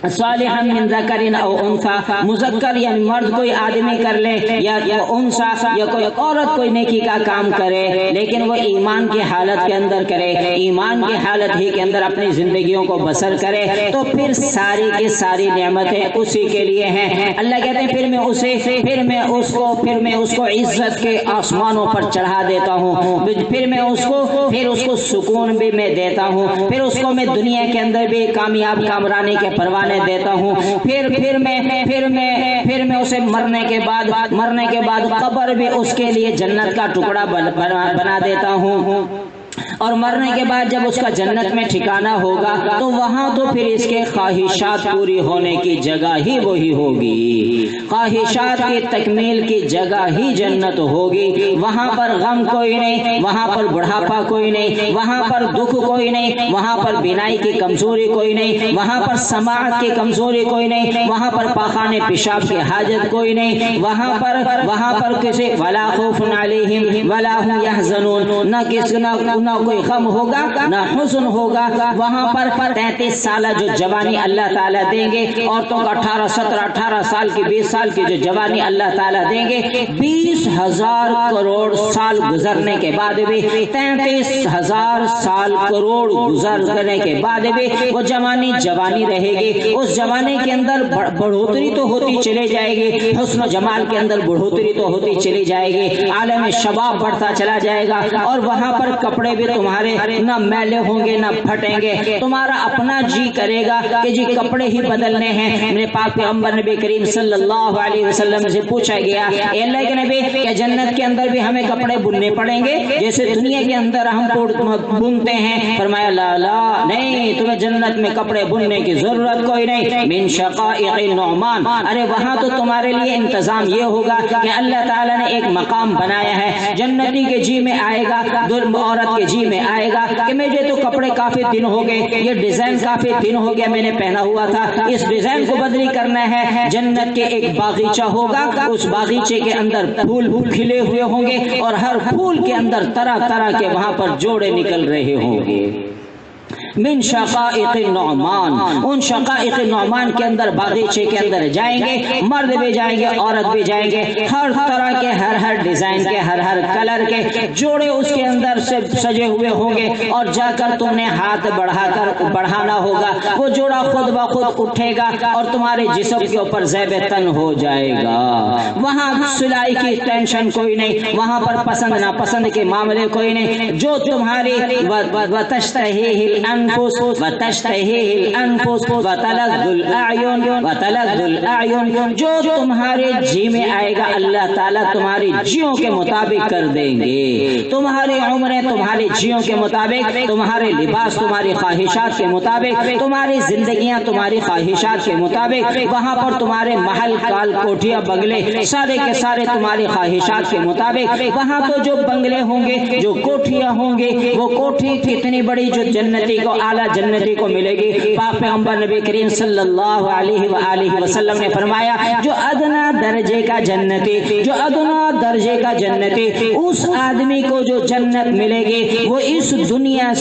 صالحا من ذکر او انثى، مذکر یعنی مرد کوئی آدمی کر لے یا انثى یا کوئی عورت کوئی نیکی کا کام کرے، لیکن وہ ایمان کی حالت کے اندر کرے، ایمان کی حالت ہی کے اندر اپنی زندگیوں کو بسر کرے، تو پھر ساری کی ساری نعمتیں اسی کے لیے ہیں۔ اللہ کہتے ہیں پھر میں اس کو عزت کے آسمانوں پر چڑھا دیتا ہوں، پھر اس کو سکون بھی میں دیتا ہوں، پھر اس کو میں دنیا کے اندر بھی کامیاب کامرانی کے پروانے دیتا ہوں، پھر میں اسے مرنے کے بعد قبر بھی اس کے لیے جنت کا ٹکڑا بنا دیتا ہوں، اور مرنے کے بعد جب اس کا جنت میں ٹھکانہ ہوگا تو وہاں تو پھر اس کے خواہشات پوری ہونے کی جگہ ہی وہی ہوگی، خواہشات کی تکمیل کی جگہ ہی جنت ہوگی، وہاں پر غم کوئی نہیں، وہاں پر بڑھاپا کوئی نہیں، وہاں پر دکھ کوئی نہیں، وہاں پر بینائی کی کمزوری کوئی نہیں، وہاں پر سماعت کی کمزوری کوئی نہیں، وہاں پر پاخانے پیشاب کی حاجت کوئی نہیں، وہاں پر کسی ولا خوف علیہم ولا هم يحزنون، نہ کوئی غم ہوگا نہ حزن ہوگا، وہاں پر 33 سالہ جو جوانی اللہ تعالیٰ دیں گے، عورتوں کا 18 17 18 سال کی 20 سال کی جو جوانی اللہ تعالیٰ دیں گے، 20,000 کروڑ سال گزرنے کے بعد بھی 33,000 سال کروڑ گزرنے کے بعد بھی وہ جوانی رہے گی، اس جوانی کے اندر بڑھوتری تو ہوتی چلی جائے گی، حسن و جمال کے اندر بڑھوتری تو ہوتی چلی جائے گی، عالم شباب بڑھتا چلا جائے گا، اور وہاں پر کپڑے بھی تمہارے نہ میلے ہوں گے نہ پھٹیں گے، تمہارا اپنا جی کرے گا کہ جی کپڑے ہی بدلنے ہیں۔ میرے پاک پیغمبر نبی کریم صلی اللہ علیہ وسلم سے پوچھا گیا، اے اللہ کے نبی کیا جنت کے اندر بھی ہمیں کپڑے بننے پڑیں گے جیسے دنیا کے اندر ہم بنتے ہیں؟ فرمایا لا لا، نہیں، تمہیں جنت میں کپڑے بننے کی ضرورت کوئی نہیں۔ من شقائق النعمان، ارے وہاں تو تمہارے لیے انتظام یہ ہوگا کہ اللہ تعالیٰ نے ایک مقام بنایا ہے، جنتی کے جی میں آئے گا، عورت کے جی میں آئے گا کہ مجھے تو کپڑے کافی دن ہو گئے، یہ ڈیزائن کافی دن ہو گیا میں نے پہنا ہوا تھا، اس ڈیزائن کو بدلی کرنا ہے۔ جنت کے ایک باغیچہ ہوگا، اس باغیچے کے اندر پھول کھلے ہوئے ہوں گے اور ہر پھول کے اندر طرح طرح کے وہاں پر جوڑے نکل رہے ہوں گے۔ من شقائق النعمان، ان شقائق النعمان کے اندر باغیچے کے اندر جائیں گے، مرد بھی جائیں گے، عورت بھی جائیں گے، ہر طرح کے ہر ڈیزائن کے ہر کلر کے جوڑے اس کے اندر سے سجے ہوئے ہوں گے، اور جا کر تم نے ہاتھ بڑھانا ہوگا، وہ جوڑا خود بخود اٹھے گا اور تمہارے جسم کے اوپر زیب تن ہو جائے گا۔ وہاں سلائی کی ٹینشن کوئی نہیں، وہاں پر پسند ناپسند کے معاملے کوئی نہیں، جو تمہاری وتشتہیہ الانفس وتشتهيه الانفس وتلذ الاعین، جو تمہارے جی میں آئے گا اللہ تعالیٰ تمہاری جیوں کے مطابق کر دیں گے، تمہاری عمریں تمہارے جیوں کے مطابق، تمہارے لباس تمہاری خواہشات کے مطابق، تمہاری زندگیاں تمہاری خواہشات کے مطابق، وہاں پر تمہارے محل کال کوٹھیاں بنگلے سارے کے سارے تمہاری خواہشات کے مطابق، وہاں تو جو بنگلے ہوں گے، جو کوٹھیاں ہوں گے، وہ کوٹھی کتنی بڑی جو جنتی کو اعلیٰ جنتی کو ملے گی۔ پاک پیغمبر نبی کریم صلی اللہ علیہ وآلہ وسلم نے فرمایا، جو ادنا درجے کا جنتی، جو ادنا درجے کا جنتی، اس آدمی کو جو جنت ملے گی وہ اس دنیا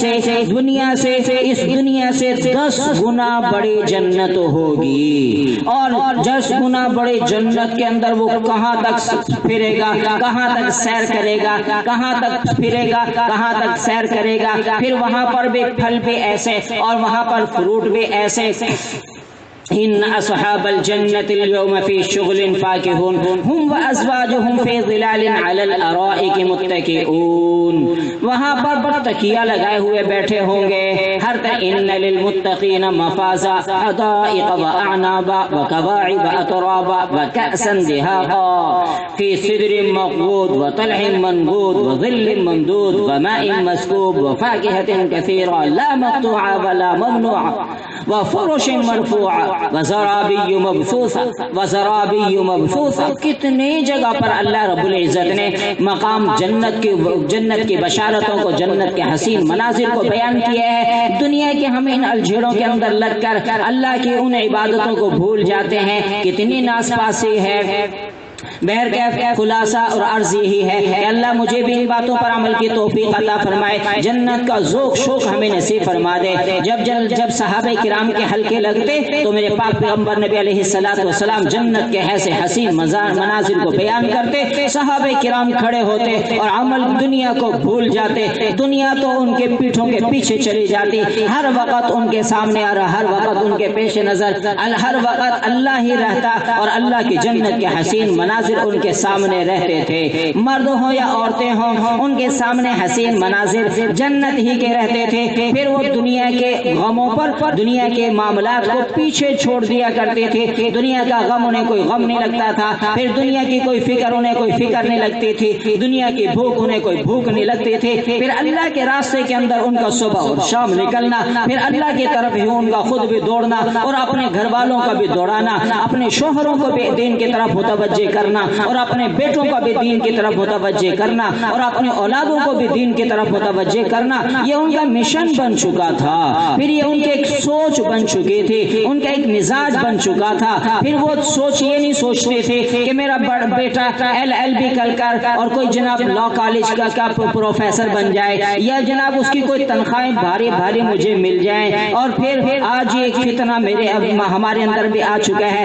سے 10 گنا بڑی جنت ہوگی، اور 10 گنا بڑی جنت کے اندر وہ کہاں تک پھرے گا، کہاں تک سیر کرے گا، کہاں تک پھرے گا، کہاں تک سیر کرے گا، پھر وہاں پر بھی پھل بھی ایسے اور وہاں پر فروٹ بھی ایسے۔ ان اصحاب الجنت اليوم فی شغل فاکہون ہم وازواجہم فی ظلال علی الارائک متکئون، وہاں پر تکیہ لگائے ہوئے بیٹھے ہوں گے، ہر ان للمتقین مفازا حدائق واعنابا وکواعب اترابا وکأسا دہاقا فی صدر مقبوض وطلح منضود وظل ممدود وماء مسکوب وفاکہۃ کثیرہ لا مقطوعہ ولا ممنوعہ وفرش مرفوعہ وزرابی مبثوثہ۔ کتنی جگہ پر اللہ رب العزت نے مقام جنت کی بشارتوں کو، جنت کے حسین مناظر کو بیان کیا ہے۔ دنیا کے ہم ان الجھیڑوں کے اندر لگ کر اللہ کی ان عبادتوں کو بھول جاتے ہیں، کتنی ناس پاسی ہے۔ بہرکیف خلاصہ اور عرض یہی ہے کہ اللہ مجھے بھی ان باتوں پر عمل کی توفیق عطا فرمائے، جنت کا ذوق شوق ہمیں نصیب فرما دے۔ جب صحابہ کرام کے حلقے لگتے تو میرے پاک پیغمبر نبی علیہ السلام جنت کے ایسے حسین مناظر کو بیان کرتے، صحابہ کرام کھڑے ہوتے اور عمل دنیا کو بھول جاتے، دنیا تو ان کے پیٹھوں کے پیچھے چلی جاتی، ہر وقت ان کے سامنے اور ہر وقت ان کے پیش نظر ہر وقت اللہ ہی رہتا اور اللہ کی جنت کے حسین مناظر ان کے سامنے رہتے تھے، مرد ہوں یا عورتیں ہوں ان کے سامنے حسین مناظر جنت ہی کے رہتے تھے۔ پھر وہ دنیا کے غموں پر، دنیا کے معاملات کو پیچھے چھوڑ دیا کرتے تھے، دنیا کا غم انہیں کوئی غم نہیں لگتا تھا، پھر دنیا کی کوئی فکر انہیں کوئی فکر نہیں لگتی تھی، دنیا کی بھوک انہیں کوئی بھوک نہیں لگتی تھی، پھر اللہ کے راستے کے اندر ان کا صبح اور شام نکلنا، پھر اللہ کی طرف ہی ان کا خود بھی دوڑنا اور اپنے گھر والوں کا بھی دوڑانا، اپنے شوہروں کو بھی دین کی طرف متوجہ کرنا اور اپنے بیٹوں کا بھی دین کی طرف متوجہ کرنا اور اپنے اولادوں کو بھی دین کی طرف متوجہ کرنا، یہ ان کا مشن بن چکا تھا، پھر یہ ان کی ایک سوچ بن چکی تھی، ان کا ایک مزاج بن چکا تھا۔ پھر وہ سوچ یہ نہیں سوچتے تھے کہ میرا بیٹا LLB کر اور کوئی جناب لا کالج کا پروفیسر بن جائے، یا جناب اس کی کوئی تنخواہیں بھاری مجھے مل جائیں، اور پھر آج یہ فتنہ ہمارے اندر بھی آ چکا ہے،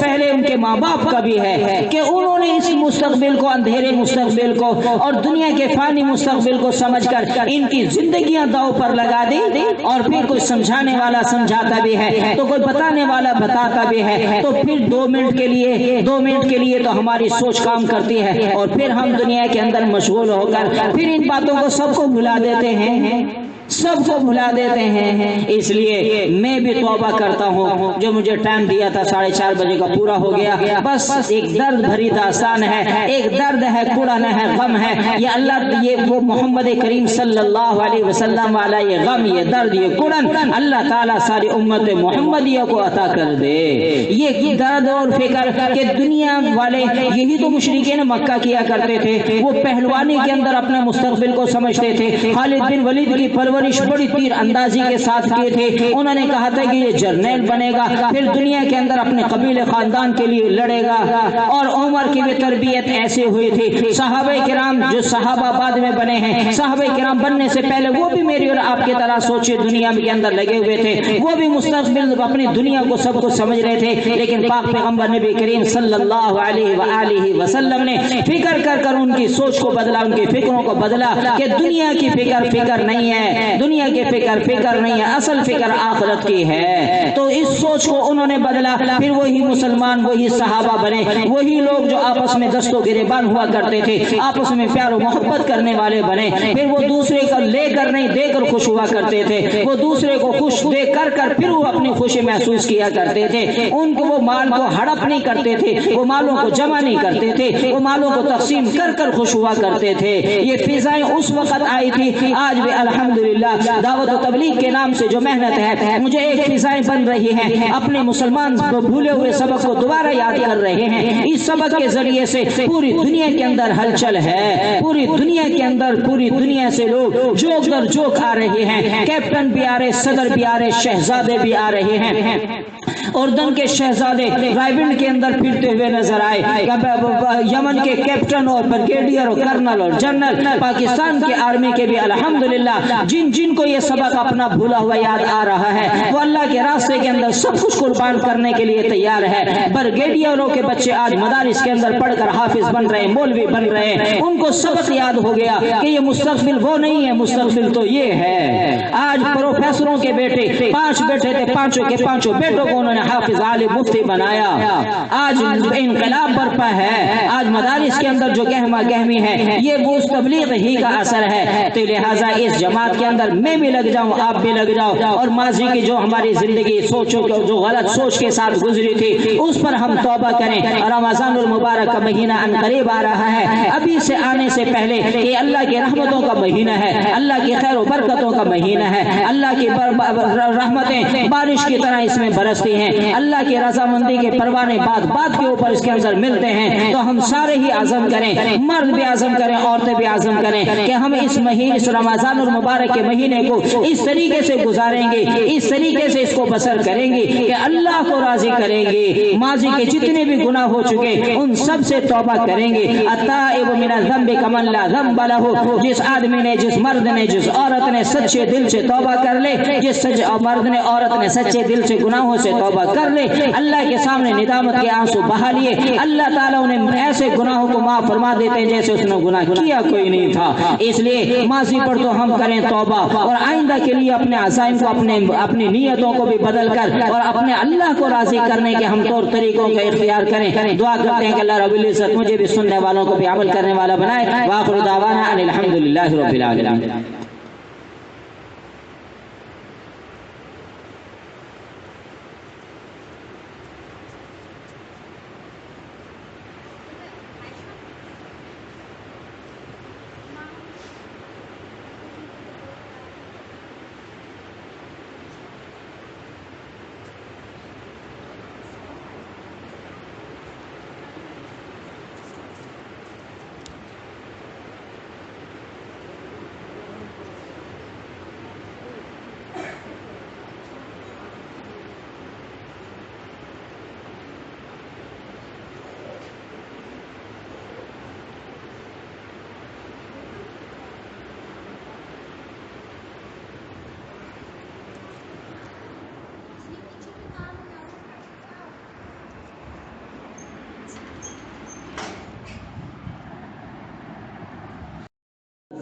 پہلے ان کے ماں باپ کا بھی ہے کہ انہوں نے اس مستقبل کو، اندھیرے مستقبل کو اور دنیا کے فانی مستقبل کو سمجھ کر ان کی زندگیاں داؤ پر لگا دی، اور پھر کوئی سمجھانے والا سمجھاتا بھی ہے تو کوئی بتانے والا بتاتا بھی ہے، تو پھر 2 منٹ کے لیے تو ہماری سوچ کام کرتی ہے، اور پھر ہم دنیا کے اندر مشغول ہو کر پھر ان باتوں کو سب کو بھلا دیتے ہیں، سب کو بھلا دیتے ہیں۔ اس لیے میں بھی توبہ کرتا ہوں، جو مجھے ٹائم دیا تھا 4:30 بجے کا پورا ہو گیا، بس ایک درد بھری داستان ہے، ایک درد ہے، کڑن ہے، غم ہے، یہ اللہ، یہ وہ محمد کریم صلی اللہ علیہ وسلم والا یہ غم، یہ درد، یہ کڑن اللہ تعالیٰ ساری امت محمدیہ کو عطا کر دے۔ یہ درد اور فکر کہ دنیا والے یہی تو مشرکین مکہ کیا کرتے تھے، وہ پہلوانی کے اندر اپنے مستقبل کو سمجھتے تھے۔ خالد بن ولید کی پرورش بڑی تیر اندازی کے ساتھ کیے تھے، انہوں نے کہا تھا کہ یہ جرنیل بنے گا، پھر دنیا کے اندر اپنے قبیلے خاندان کے لیے لڑے گا، اور عمر کی بھی تربیت ایسے ہوئی تھی۔ صحابہ کرام جو صحابہ بعد میں بنے ہیں، صحابہ کرام بننے سے پہلے وہ بھی میری اور آپ کی طرح سوچے دنیا کے اندر لگے ہوئے تھے، وہ بھی مستقبل اپنی دنیا کو سب کچھ سمجھ رہے تھے، لیکن پاک پیغمبر نبی کریم صلی اللہ علیہ وآلہ وسلم نے فکر کر ان کی سوچ کو بدلا، ان کی فکروں کو بدلا کہ دنیا کی فکر نہیں ہے، دنیا کی فکر نہیں ہے، اصل فکر آخرت کی ہے۔ تو اس سوچ کو انہوں نے بدلا، پھر وہی مسلمان، وہی صحابہ بنے، وہی لوگ جو آپس میں دست و گریبان ہوا کرتے تھے، آپس میں پیار و محبت کرنے والے بنے، پھر وہ دوسرے کو لے کر نہیں دے کر خوش ہوا کرتے تھے، وہ دوسرے کو خوش دے کر پھر وہ اپنی خوشی محسوس کیا کرتے تھے، ان کو وہ مال کو ہڑپ نہیں کرتے تھے، وہ مالوں کو جمع نہیں کرتے تھے، وہ مالوں کو تقسیم کر خوش ہوا کرتے تھے۔ یہ فضائیں اس وقت آئی تھی، آج بھی الحمدللہ دعوت و تبلیغ کے نام سے جو محنت ہے، مجھے ایک فضائیں بن رہی ہیں، اپنے مسلمان کو بھولے ہوئے سبق کو دوبارہ یاد کر رہے ہیں، اس سبق کے ذریعے سے پوری دنیا کے اندر ہلچل ہے، پوری دنیا کے اندر، پوری دنیا سے لوگ جوک در جوک آ رہے ہیں، کیپٹن بھی آ رہے، صدر بھی آ رہے، شہزادے بھی آ رہے ہیں۔ اردن کے شہزادے رائبنڈ کے اندر پھرتے ہوئے نظر آئے، یمن کے کیپٹن اور بریگیڈیئر اور کرنل اور جنرل، پاکستان کے آرمی کے بھی الحمدللہ جن کو یہ سبق اپنا بھولا ہوا یاد آ رہا ہے، وہ اللہ کے راستے کے اندر سب کچھ قربان کرنے کے لیے تیار ہے۔ بریگیڈیئروں کے بچے آج مدارس کے اندر پڑھ کر حافظ بن رہے ہیں، مولوی بن رہے ہیں، ان کو سبق یاد ہو گیا کہ یہ مستقبل وہ نہیں ہے، مستقبل تو یہ ہے۔ آج پروفیسروں کے بیٹے 5 بیٹے تھے، 5 کے 5 بیٹوں کو انہوں نے حافظ عالم مفتی بنایا۔ آج انقلاب برپا ہے، آج مدارس کے اندر جو گہما گہمی ہے، یہ وہ تبلیغ ہی کا اثر ہے۔ تو لہٰذا اس جماعت کے اندر میں بھی لگ جاؤں، آپ بھی لگ جاؤ، اور ماضی کی جو ہماری زندگی سوچوں جو غلط سوچ کے ساتھ گزری تھی اس پر ہم توبہ کریں۔ رمضان المبارک کا مہینہ ان قریب آ رہا ہے، ابھی سے آنے سے پہلے یہ اللہ کی رحمتوں کا مہینہ ہے، اللہ کی خیر و برکتوں کا مہینہ ہے، اللہ کی رحمتیں بارش کی طرح اس میں برستی ہیں، اللہ کی رضامندی کے پروانے بات کے اوپر اس کے اندر ملتے ہیں۔ تو ہم سارے ہی عزم کریں، مرد بھی عزم کریں، عورتیں بھی عزم کریں کہ ہم اس مہینے، اس رمضان المبارک کے مہینے کو اس طریقے سے گزاریں گے، اس طریقے سے اس کو بسر کریں گے کہ اللہ کو راضی کریں گے، ماضی کے جتنے بھی گناہ ہو چکے ان سب سے توبہ کریں گے۔ التائب من الذنب کمن لا ذنب لہ، جس آدمی نے، جس مرد نے، جس عورت نے سچے دل سے توبہ کر لے، جس مرد نے، عورت نے سچے دل سے گناہوں سے توبہ کر لے، اللہ کے سامنے ندامت کے آنسو بہا لیے، اللہ تعالیٰ انہیں ایسے گناہوں کو معاف فرما دیتے ہیں جیسے اس نے گناہ کیا کوئی نہیں تھا۔ اس لیے ماضی پر تو ہم کریں توبہ، اور آئندہ کے لیے اپنے عزائم کو، اپنی نیتوں کو بھی بدل کر اور اپنے اللہ کو راضی کرنے کے ہم طور طریقوں کا اختیار کریں۔ دعا کرتے ہیں کہ اللہ رب العزت مجھے بھی سننے والوں کو بھی عمل کرنے والا بنائے۔ وآخر دعوانا ان الحمدللہ رب العالمین۔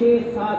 6-7